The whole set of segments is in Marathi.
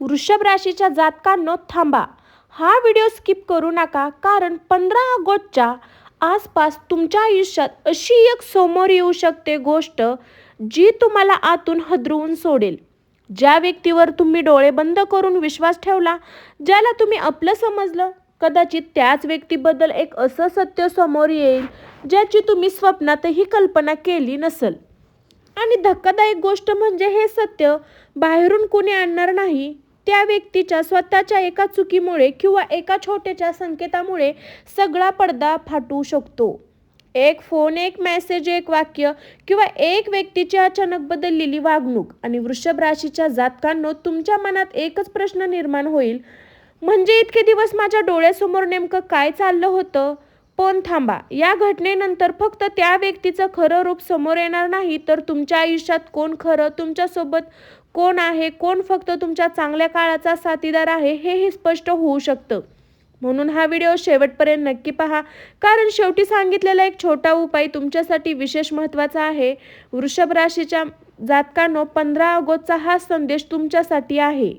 वृषभ राशीच्या जातकांनो थांबा. हा व्हिडिओ स्किप करू नका, कारण 15 ऑगस्टच्या आसपास तुमच्या आयुष्यात अशी एक समोर येऊ शकते गोष्ट जी तुम्हाला आतून हादरवून सोडेल. ज्या व्यक्तीवर तुम्ही डोळे बंद करून विश्वास ठेवला, ज्याला तुम्ही आपलं समजलं, कदाचित त्याच व्यक्तीबद्दल एक असं सत्य समोर येईल ज्याची तुम्ही स्वप्नातही कल्पना केली नसेल. आणि धक्कादायक गोष्ट म्हणजे हे सत्य बाहेरून कुणी आणणार नाही. त्या व्यक्तीच्या स्वतःच्या एका चुकीमुळे किंवा एका छोट्याच्या संकेतामुळे सगळा पडदा फाटू शकतो. एक फोन, एक मेसेज, एक वाक्य किंवा एक व्यक्तीची अचानक बदललेली वागणूक. आणि वृषभ राशीच्या जातकांनो, तुमच्या मनात एकच प्रश्न निर्माण होईल, म्हणजे इतके दिवस माझ्या डोळ्यासमोर नेमकं काय चाललं होतं? पण थांबा, या घटनेनंतर फक्त त्या व्यक्तीचं खरं रूप समोर येणार नाही, तर तुमच्या आयुष्यात कोण खरं तुमच्यासोबत कोण आहे, कोण फक्त तुमच्या चांगल्या काळाचा साथीदार आहे, हेही स्पष्ट होऊ शकतं. म्हणून हा व्हिडिओ शेवटपर्यंत नक्की पहा, कारण शेवटी सांगितलेला एक छोटा उपाय तुमच्यासाठी विशेष महत्त्वाचा आहे. वृषभ राशीच्या जातकांनो, 15 ऑगस्टचा हा संदेश तुमच्यासाठी आहे.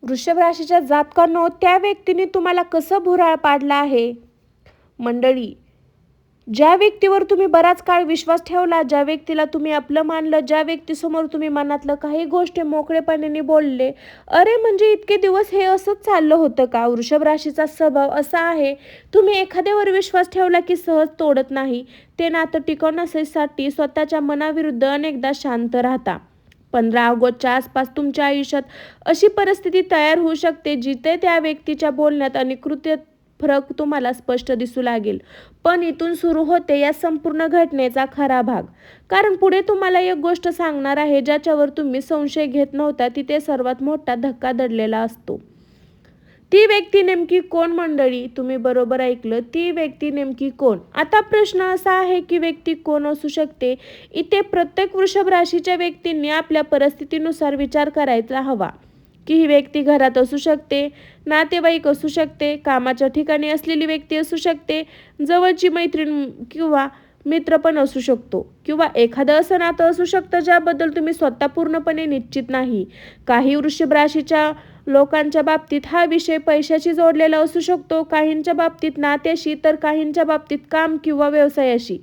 वृषभ राशीच्या जातकांनो, त्या व्यक्तीने तुम्हाला कसं भुराळ पाडलं आहे? मंडळी, ज्या व्यक्तीवर तुम्ही बराच काळ विश्वास ठेवला, ज्या व्यक्तीला तुम्ही आपलं मानलं, ज्या व्यक्तीसमोर तुम्ही मनातलं काही गोष्टी मोकळेपणाने बोलले, अरे म्हणजे इतके दिवस हे असंच चाललं होतं का? वृषभ राशीचा स्वभाव असा आहे, तुम्ही एखाद्यावर विश्वास ठेवला की सहज तोडत नाही. ते नातं टिकवण्यासाठी स्वतःच्या मनाविरुद्ध अनेकदा शांत राहता. 15 ऑगस्टच्या आसपास तुमच्या आयुष्यात अशी परिस्थिती तयार होऊ शकते जिथे त्या व्यक्तीच्या बोलण्यात आणि कृत्यात फरक तुम्हाला स्पष्ट दिसू लागेल. पण इथून सुरू होते या संपूर्ण घटनेचा खरा भाग. कारण पुढे तुम्हाला एक गोष्ट सांगणार आहे ज्याच्यावर तुम्ही संशय घेत नव्हता, तिथे सर्वात मोठा धक्का दडलेला असतो. ती व्यक्ती नेमकी कोण? मंडळी, तुम्ही बरोबर ऐकलं, ती व्यक्ती नेमकी कोण? आता प्रश्न असा आहे की व्यक्ती कोण असू शकते? इथे प्रत्येक वृषभ राशीच्या व्यक्तींनी आपल्या परिस्थितीनुसार विचार करायला हवा. की ही व्यक्ती घरात असू शकते, नातेवाईक असू शकते, कामाच्या ठिकाणी असलेली व्यक्ती असू शकते, जवळची मैत्रीण किंवा मित्र पण असू शकतो, किंवा एखादं असं नातं असू शकतं ज्याबद्दल तुम्ही स्वतः पूर्णपणे निश्चित नाही. काही वृषभ राशीच्या लोकांच्या बाबतीत हा विषय पैशाशी जोडलेला असू शकतो, काहींच्या बाबतीत नात्याशी, तर काहींच्या बाबतीत काम किंवा व्यवसायाशी.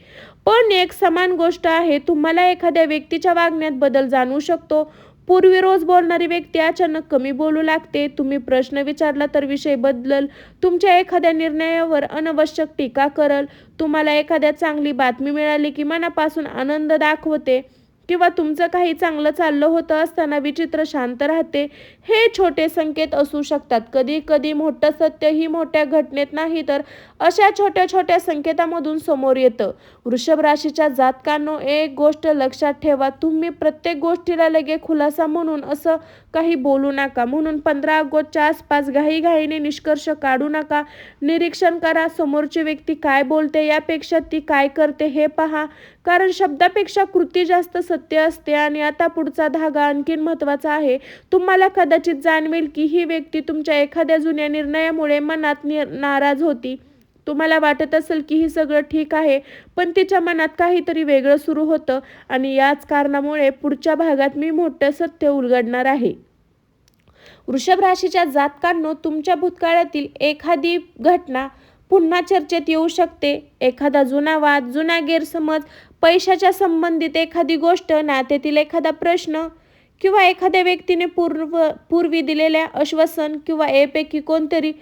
पण एक समान गोष्ट आहे, तुम्हाला एखाद्या व्यक्तीच्या वागण्यात बदल जाणवू शकतो. पूर्वी रोज बोलणारी व्यक्ती अचानक कमी बोलू लागते. तुम्ही प्रश्न विचारला तर विषय बदलल. तुमच्या एखाद्या निर्णयावर अनावश्यक टीका करल. तुम्हाला एखाद्या चांगली बातमी मिळाली की मनापासून आनंद दाखवते, किंवा तुमचं काही चांगलं चाललं होतं असताना विचित्र शांत राहते. हे छोटे संकेत असू शकतात. कधी कधी मोठं सत्य ही मोठ्या घटनेत नाही, तर अशा छोट्या छोट्या संकेतामधून समोर येतं. वृषभ राशीच्या जातकांनो, एक गोष्ट लक्षात ठेवा, तुम्ही प्रत्येक गोष्टीला लगे खुलासा म्हणून असं काही बोलू नका. म्हणून 15 ऑगस्टच्या आसपास घाईघाईने निष्कर्ष काढू नका. निरीक्षण करा, समोरची व्यक्ती काय बोलते यापेक्षा ती काय करते हे पहा, कारण शब्दापेक्षा कृती जास्त सत्य असते. आणि आता पुढचा धागा आणखीन महत्त्वाचा आहे. तुम्हाला कदाचित जाणवेल की ही व्यक्ती तुमच्या एखाद्या जुन्या निर्णयामुळे मनात नाराज होती. तुम्हाला वाटत असेल की ही सगळं ठीक आहे, पण तिच्या मनात काहीतरी वेगळं सुरू होतं, आणि याच कारणामुळे पुढच्या भागात मी मोठं सत्य उलगडणार आहे. वृषभ राशीच्या जातकांनो, तुमच्या भूतकाळातील एखादी घटना पुन्हा चर्चेत येऊ शकते. एखादा जुना वाद, जुना गैरसमज, पैशाच्या संबंधित एखादी गोष्ट, नात्यातील एखादा प्रश्न, किंवा एखाद्या व्यक्तीने पूर्वी दिलेल्या आश्वासन किंवा यापैकी कोणतरी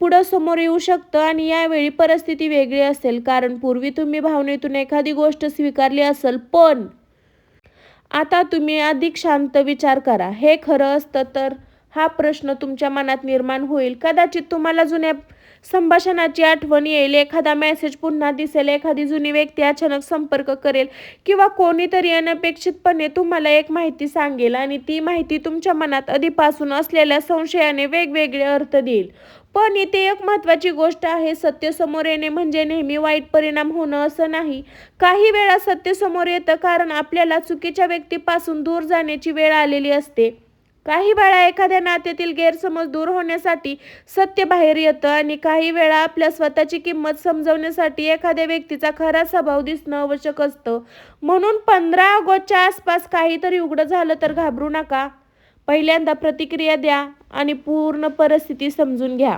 पुढं समोर येऊ शकतं. आणि यावेळी परिस्थिती वेगळी असेल, कारण पूर्वी तुम्ही भावनेतून एखादी गोष्ट स्वीकारली असेल, पण आता तुम्ही अधिक शांत विचार करा. हे खरं असतं तर? हा प्रश्न तुमच्या मनात निर्माण होईल. कदाचित तुम्हाला जुन्या संभाषणाची आठवण येईल, एखादा मेसेज पुन्हा दिसेल, एखादी जुनी व्यक्ती अचानक संपर्क करेल, किंवा कोणीतरी अनपेक्षितपणे तुम्हाला एक माहिती सांगेल, आणि ती माहिती तुमच्या मनात आधीपासून असलेल्या संशयाने वेगवेगळे अर्थ देईल. पण इथे एक महत्त्वाची गोष्ट आहे, सत्य समोर येणे म्हणजे नेहमी वाईट परिणाम होणं असं नाही. काही वेळा सत्य समोर येतं कारण आपल्याला चुकीच्या व्यक्तीपासून दूर जाण्याची वेळ आलेली असते. काही वेळा एखाद्या नात्यातील गैरसमज दूर होण्यासाठी सत्य बाहेर येतं, आणि काही वेळा आपल्या स्वतःची किंमत समजवण्यासाठी एखाद्या व्यक्तीचा खरा स्वभाव दिसणं आवश्यक असतं. म्हणून 15 ऑगस्टच्या आसपास काहीतरी उघड झालं तर घाबरू नका. पहिल्यांदा प्रतिक्रिया द्या आणि पूर्ण परिस्थिती समजून घ्या.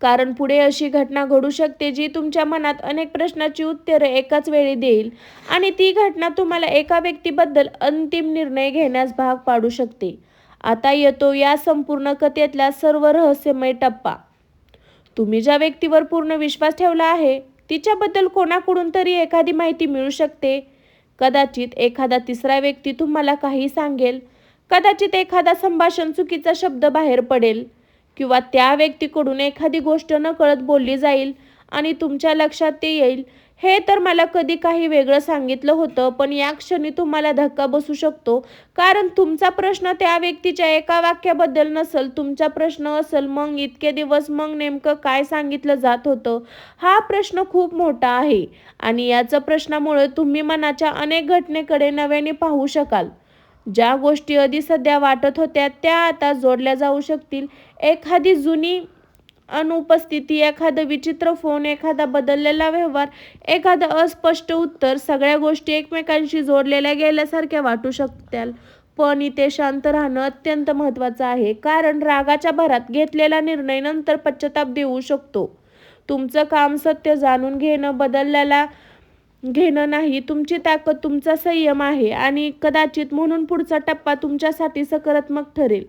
कारण पुढे अशी घटना घडू शकते जी तुमच्या मनात अनेक प्रश्नांची उत्तरे एकाच वेळी देईल आणि ती घटना तुम्हाला एका व्यक्तीबद्दल अंतिम निर्णय घेण्यास भाग पाडू शकते. आता येतो या संपूर्ण कथेतला सर्व रहस्यमय टप्पा. तुम्ही ज्या व्यक्तीवर पूर्ण विश्वास ठेवला आहे तिच्याबद्दल कोणाकडून तरी एखादी माहिती मिळू शकते. कदाचित एखादा तिसरा व्यक्ती तुम्हाला काही सांगेल, कदाचित एखादा संभाषण चुकीचा शब्द बाहेर पडेल किंवा त्या व्यक्तीकडून एखादी गोष्ट नकळत बोलली जाईल आणि तुमच्या लक्षात ते येईल, हे तर मला कधी काही वेगळं सांगितलं होतं. पण या क्षणी तुम्हाला धक्का बसू शकतो, कारण तुमचा प्रश्न त्या व्यक्तीच्या एका वाक्याबद्दल नसेल. तुमचा प्रश्न असेल, मग इतके दिवस मग नेमकं काय सांगितलं जात होतं. हा प्रश्न खूप मोठा आहे आणि याच्या प्रश्नामुळे तुम्ही मनाच्या अनेक घटनेकडे नव्याने पाहू शकाल. ज्या गोष्टी आधी सध्या वाटत होत्या त्या आता जोडल्या जाऊ शकतील. एखादी जुनी अनुपस्थिती, एखादा विचित्र फोन, एखादा बदललेला व्यवहार, एखादं अस्पष्ट उत्तर, सगळ्या गोष्टी एकमेकांशी जोडलेल्या गेल्यासारख्या वाटू शकतील. पण इथे शांत राहणं अत्यंत महत्त्वाचं आहे, कारण रागाच्या भरात घेतलेला निर्णय नंतर पश्चाताप देऊ शकतो. तुमचं काम सत्य जाणून बदललेला घेणं नाही. तुमची ताकद तुमचा संयम आहे आणि कदाचित म्हणून पुढचा टप्पा तुमच्यासाठी सकारात्मक ठरेल.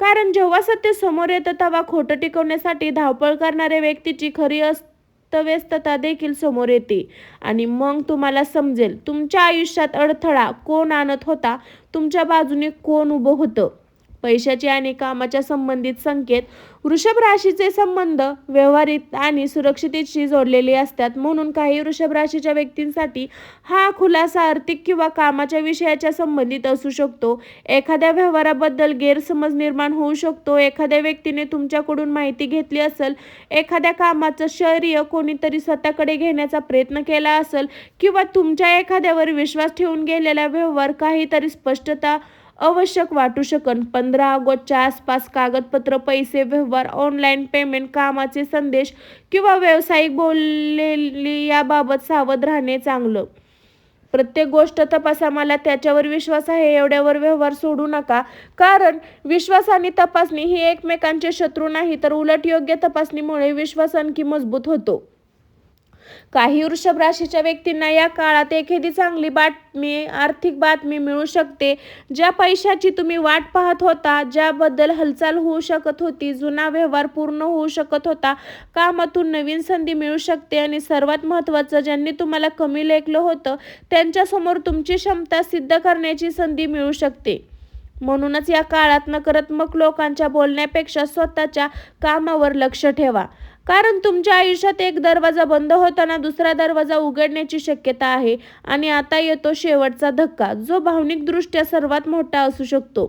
कारण जेव्हा सत्य समोर येतं तेव्हा खोटं टिकवण्यासाठी धावपळ करणाऱ्या व्यक्तीची खरी अस्तव्यस्तता देखील समोर येते आणि मग तुम्हाला समजेल तुमच्या आयुष्यात अडथळा कोण आणत होता, तुमच्या बाजूने कोण उभं होतं. पैशाचे आणि कामाच्या संबंधित संकेत. वृषभ राशीचे संबंध व्यवहारिक आणि सुरक्षिततेशी जोडलेले असतात. म्हणून काही वृषभ राशीच्या व्यक्तींसाठी हा खुलासा आर्थिक किंवा कामाच्या विषयाच्या संबंधित असू शकतो. एखाद्या व्यवहाराबद्दल गैरसमज निर्माण होऊ शकतो. एखाद्या व्यक्तीने तुमच्याकडून माहिती घेतली असेल, एखाद्या कामाचं श्रेय कोणीतरी स्वतःकडे घेण्याचा प्रयत्न केला असेल किंवा तुमच्या एखाद्यावर विश्वास ठेवून गेलेला व्यवहार काहीतरी स्पष्टता आवश्यक वाटू शकन. 15 ऑगस्टच्या आसपास कागदपत्र, पैसे व्यवहार, ऑनलाईन पेमेंट, कामाचे संदेश किंवा व्यावसायिक बोललेली याबाबत सावध राहणे चांगलं. प्रत्येक गोष्ट तपासा. मला त्याच्यावर विश्वास आहे एवढ्यावर व्यवहार सोडू नका, कारण विश्वास आणि तपासणी ही एकमेकांचे शत्रू नाही, तर उलट योग्य तपासणीमुळे विश्वास आणखी मजबूत होतो. काही वृषभ राशीच्या व्यक्तींना या काळात एखादी चांगली बातमी, आर्थिक बातमी मिळू शकते. ज्या पैशाची तुम्ही वाट पाहत होता, ज्याबद्दल हालचाल होऊ शकत होती, जुना व्यवहार पूर्ण होऊ शकत होता, कामातून नवीन संधी मिळू शकते आणि सर्वात महत्त्वाचं, ज्यांनी तुम्हाला कमी लेखलं होतं त्यांच्यासमोर तुमची क्षमता सिद्ध करण्याची संधी मिळू शकते. म्हणूनच या काळात नकारात्मक लोकांच्या बोलण्यापेक्षा स्वतःच्या कामावर लक्ष ठेवा, कारण तुमच्या आयुष्यात एक दरवाजा बंद होताना दुसरा दरवाजा उघडण्याची शक्यता आहे. आणि आता येतो शेवटचा धक्का, जो भावनिकदृष्ट्या सर्वात मोठा असू शकतो.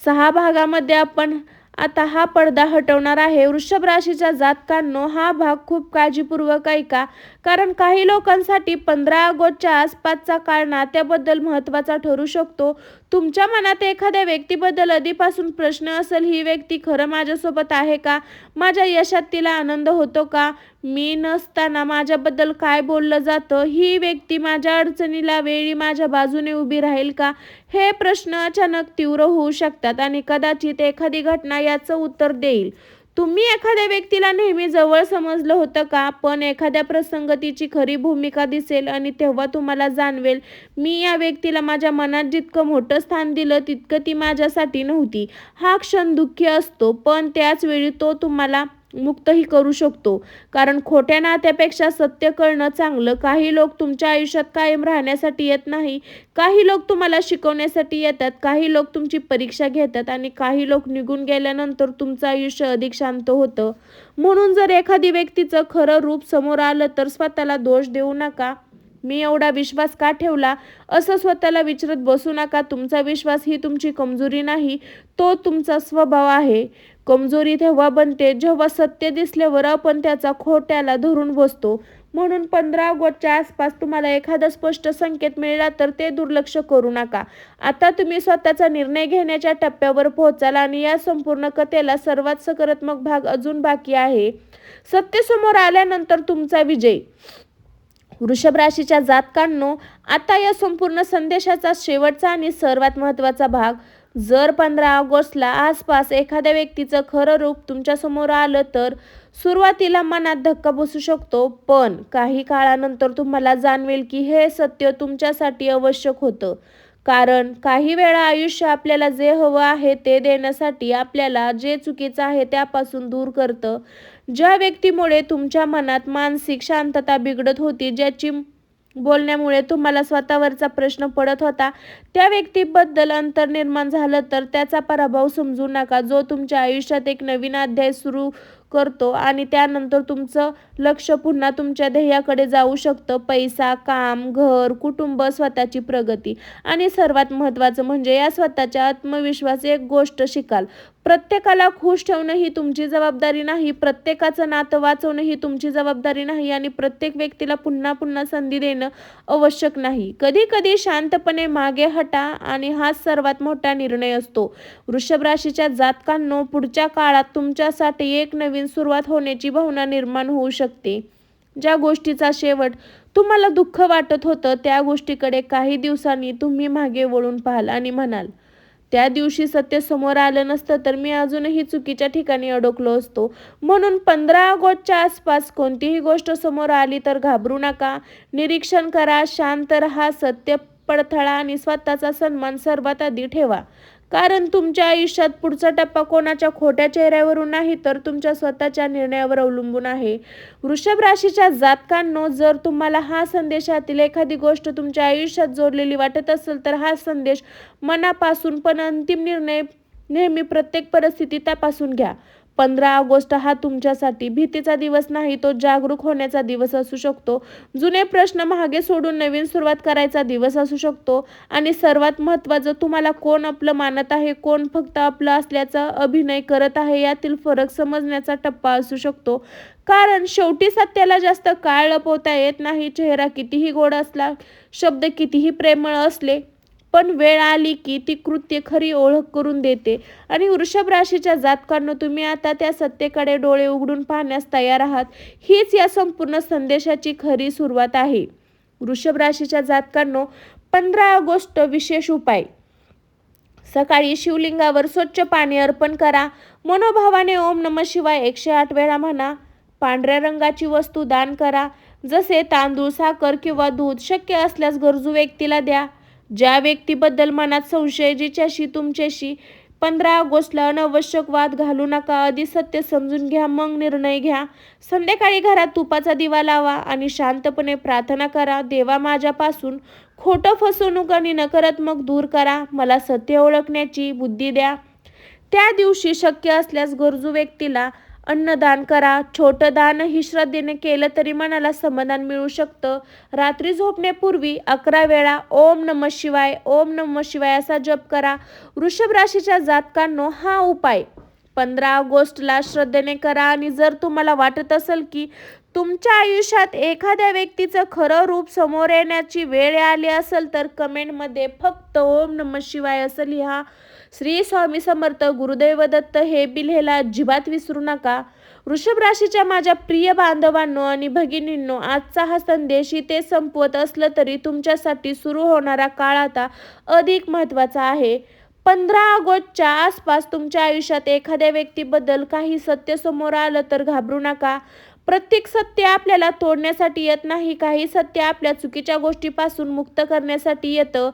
6 भागामध्ये आपण आता हा पडदा हटवणार आहे. वृषभ राशीच्या जातकांनो, हा भाग खूप काळजीपूर्वक ऐका, कारण काही लोकांसाठी 15 ऑगस्टच्या आसपासचा काळ नात्याबद्दल महत्त्वाचा ठरू शकतो. तुमच्या मनात एखाद्या व्यक्तीबद्दल आधीपासून प्रश्न असेल, ही व्यक्ती खरं माझ्यासोबत आहे का? माझ्या यशात तिला आनंद होतो का? मी नसताना माझ्याबद्दल काय बोललं जातं? ही व्यक्ती माझ्या अडचणीला वेळी माझ्या बाजूने उभी राहील का? हे प्रश्न अचानक तीव्र होऊ शकतात आणि कदाचित एखादी घटना याचं उत्तर देईल. तुम्ही एखाद्या व्यक्तीला नेहमी जवळ समजलं होतं का? पण एखाद्या प्रसंग तिची खरी भूमिका दिसेल आणि तेव्हा तुम्हाला जाणवेल, मी या व्यक्तीला माझ्या मनात जितकं मोठं स्थान दिलं तितकं ती माझ्यासाठी नव्हती. हा क्षण दुःखी असतो, पण त्याच वेळी तो तुम्हाला मुक्तही करू शकतो, कारण खोट्या नात्यापेक्षा सत्य कळणं चांगलं. काही लोक तुमच्या आयुष्यात कायम राहण्यासाठी येत नाही. काही लोक तुम्हाला शिकवण्यासाठी येतात, काही लोक तुमची परीक्षा घेतात आणि काही लोक निघून गेल्यानंतर तुमचं आयुष्य अधिक शांत होतं. म्हणून जर एखादी व्यक्तीचं खरं रूप समोर आलं तर स्वतःला दोष देऊ नका. मी एवढा विश्वास का ठेवला असं स्वतःला विचारत बसू नका. तुमचा विश्वास ही तुमची कमजोरी नाही, तो तुमचा स्वभाव आहे. कमजोरी तेव्हा बनते जेव्हा सत्य दिसल्यावर आपण त्याचा खोट्याला धरून बसतो. म्हणून 15 ऑगस्टच्या आसपास तुम्हाला एखादा स्पष्ट संकेत मिळाला तर ते दुर्लक्ष करू नका. आता तुम्ही स्वतःचा निर्णय घेण्याच्या टप्प्यावर पोहोचाल आणि या संपूर्ण कथेला सर्वात सकारात्मक भाग अजून बाकी आहे. सत्य समोर आल्यानंतर तुमचा विजय. वृषभ राशीच्या जातकांनो, आता या संपूर्ण संदेशाचा शेवटचा आणि सर्वात महत्त्वाचा भाग, जर 15 ऑगस्टला आसपास एखाद्या व्यक्तीचं खरं रूप तुमच्यासमोर आलं तर सुरुवातीला मनात धक्का बसू शकतो, पण काही काळानंतर तुम्हाला जाणवेल की हे सत्य तुमच्यासाठी आवश्यक होतं. कारण काही वेळा आयुष्य आपल्याला जे हवं आहे ते देण्यासाठी आपल्याला जे चुकीचं आहे त्यापासून दूर करतं. ज्या व्यक्तीमुळे तुमच्या मनात मानसिक शांतता बिघडत होती, ज्याची बोलण्यामुळे तुम्हाला स्वतःवरचा प्रश्न पडत होता, त्या व्यक्तीबद्दल अंतर निर्माण झालं तर त्याचा पराभव समजू नका, जो तुमच्या आयुष्यात एक नवीन अध्याय सुरू करतो आणि त्यानंतर तुमचं लक्ष पुन्हा तुमच्या ध्येयाकडे जाऊ शकतं. पैसा, काम, घर, कुटुंब, स्वतःची प्रगती आणि सर्वात महत्त्वाचं म्हणजे या स्वतःच्या आत्मविश्वास. एक गोष्ट शिकाल, प्रत्येकाला खुश ठेवणं ही तुमची जबाबदारी नाही, प्रत्येकाचं नातं वाचवणं ही तुमची जबाबदारी नाही आणि प्रत्येक व्यक्तीला पुन्हा पुन्हा संधी देणं आवश्यक नाही. कधी कधी शांतपणे मागे हटा आणि हाच सर्वात मोठा निर्णय असतो. वृषभ राशीच्या जातकांनो, पुढच्या काळात तुमच्यासाठी एक नवीन सुरुवात होण्याची भावना निर्माण होऊ शकते. ज्या गोष्टीचा शेवट तुम्हाला दुःख वाटत होतं त्या गोष्टीकडे काही दिवसांनी तुम्ही मागे वळून पाहाल आणि म्हणाल, त्या दिवशी सत्य समोर आलं नसतं तर मी अजूनही चुकीच्या ठिकाणी अडकलो असतो. म्हणून 15 ऑगस्टच्या आसपास कोणतीही गोष्ट समोर आली तर घाबरू नका, निरीक्षण करा, शांत राहा, सत्य पडताळा आणि स्वतःचा सन्मान सर्वात आधी ठेवा. कारण तुमच्या आयुष्यात पुढचा टप्पा कोणाच्या खोट्या चेहऱ्यावरून नाही तर तुमच्या स्वतःच्या निर्णयावर अवलंबून आहे. वृषभ राशीच्या जातकांनो, जर तुम्हाला हा संदेशातील एखादी गोष्ट तुमच्या आयुष्यात जोडलेली वाटत असेल तर हा संदेश मनापासून, पण अंतिम निर्णय नेहमी प्रत्येक परिस्थितीत तपासून घ्या. 15 ऑगस्ट हा तुमच्यासाठी भीतीचा दिवस नाही, तो जागरूक होण्याचा दिवस असू शकतो. जुने प्रश्न मागे सोडून नवीन सुरुवात करायचा दिवस असू शकतो. आणि सर्वात महत्त्वाचं, तुम्हाला कोण आपलं मानत आहे, कोण फक्त आपलं असल्याचा अभिनय करत आहे यातील फरक समजण्याचा टप्पा असू शकतो. कारण शेवटी सत्याला जास्त काळ लपवता येत नाही. चेहरा कितीही गोड असला, शब्द कितीही प्रेमळ असले, पण वेळ आली की ती कृत्य खरी ओळख करून देते. आणि वृषभ राशीच्या जातकांनो, तुम्ही आता त्या सत्तेकडे डोळे उघडून पाहण्यास तयार आहात. हीच या संपूर्ण संदेशाची खरी सुरुवात आहे. वृषभ राशीच्या जातकांनो, 15 ऑगस्ट विशेष उपाय. सकाळी शिवलिंगावर स्वच्छ पाणी अर्पण करा. मनोभावाने ओम नमः शिवाय 108 वेळा म्हणा. पांढऱ्या रंगाची वस्तू दान करा, जसे तांदूळ, साखर किंवा दूध. शक्य असल्यास गरजू व्यक्तीला द्या. ज्या व्यक्तीबद्दल मनात संशय, जिच्याशी तुमच्याशी 15 ऑगस्टला अनावश्यक वाद घालू नका. आधी सत्य समजून घ्या, मग निर्णय घ्या. संध्याकाळी घरात तुपाचा दिवा लावा आणि शांतपणे प्रार्थना करा. देवा, माझ्यापासून खोटं, फसवणूक आणि नकारात्मक दूर करा. मला सत्य ओळखण्याची बुद्धी द्या. त्या दिवशी शक्य असल्यास गरजू व्यक्तीला अन्नदान करा. छोटं दानही श्रद्धेने केलं तरी मनाला समाधान मिळू शकतं. रात्री झोपण्यापूर्वी 11 वेळा ओम नमः शिवाय, ओम नमः शिवाय असा जप करा. वृषभ राशीच्या जातकांनो, हा उपाय 15 ऑगस्टला श्रद्धेने करा. आणि जर तुम्हाला वाटत असेल की तुमच्या आयुष्यात एखाद्या व्यक्तीचं खरं रूप समोर येण्याची वेळ आली असेल तर कमेंटमध्ये फक्त ओम नमः शिवाय असं लिहा. श्री स्वामी समर्थ, गुरुदेव दत्त हे बी लिहायला अजिबात विसरू नका. वृषभ राशीच्या माझ्या प्रिय बांधवांनो आणि भगिनींनो, आजचा हा संदेश इथे संपवत असलं तरी तुमच्यासाठी सुरू होणारा काळ आता अधिक महत्त्वाचा आहे. 15 ऑगस्टच्या आसपास तुमच्या आयुष्यात एखाद्या व्यक्तीबद्दल काही सत्य समोर आलं तर घाबरू नका. प्रत्येक सत्य आपल्याला तोडण्यासाठी येत नाही, काही सत्य आपल्या चुकीच्या गोष्टीपासून मुक्त करण्यासाठी येतं.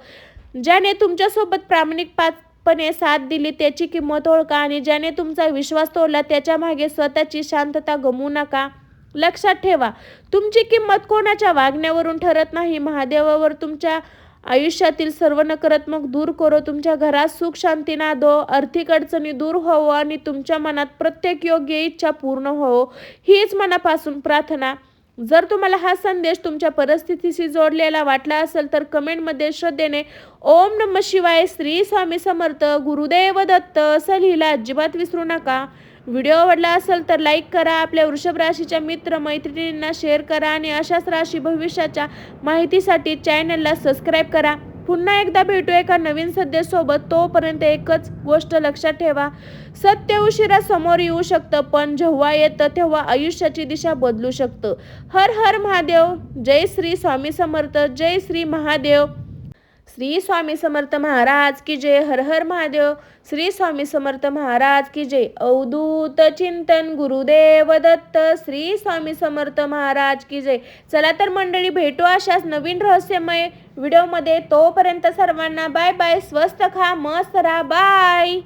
ज्याने तुमच्यासोबत प्रामाणिकपणे साथ दिली त्याची किंमत ओळखा आणि ज्याने तुमचा विश्वास तोडला त्याच्या मागे स्वतःची शांतता गमवू नका. लक्षात ठेवा, तुमची किंमत कोणाच्या वागण्यावरून ठरत नाही. महादेवावर तुमच्या आयुष्यातील सर्व नकारात्मक दूर करो. तुमच्या घरात सुख शांती नांदो, आर्थिक अडचणी दूर होवो आणि तुमच्या मनात प्रत्येक योग्य इच्छा पूर्ण होवो, हीच मनापासून प्रार्थना. जर तुम्हाला हा संदेश तुमच्या परिस्थितीशी जोडलेला वाटला असेल तर कमेंटमध्ये श्रद्धेने ओम नमः शिवाय, श्री स्वामी समर्थ, गुरुदेव दत्त असं लिहिलं अजिबात विसरू नका. व्हिडिओ आवडला असेल तर लाईक करा, आपल्या वृषभ राशीच्या मित्र मैत्रिणींना शेअर करा आणि अशाच राशी भविष्याच्या माहितीसाठी चॅनलला सबस्क्राईब करा. पुन्हा एकदा भेटू एका नवीन सत्यासोबत. तोपर्यंत एकच गोष्ट लक्षात ठेवा, सत्य उशिरा समोर येऊ शकतं, पण जेव्हा येतं तेव्हा आयुष्याची दिशा बदलू शकतं. हर हर महादेव. जय श्री स्वामी समर्थ. जय श्री महादेव. श्री स्वामी समर्थ महाराज की जय. हर हर महादेव. श्री स्वामी समर्थ महाराज की जय. अवधूत चिंतन गुरुदेव दत्त. श्री स्वामी समर्थ महाराज की जय. चला तर मंडळी, भेटू अशाच नवीन रहस्यमय व्हिडिओमध्ये. तोपर्यंत सर्वांना बाय बाय. स्वस्त खा, मस्त राहा. बाय.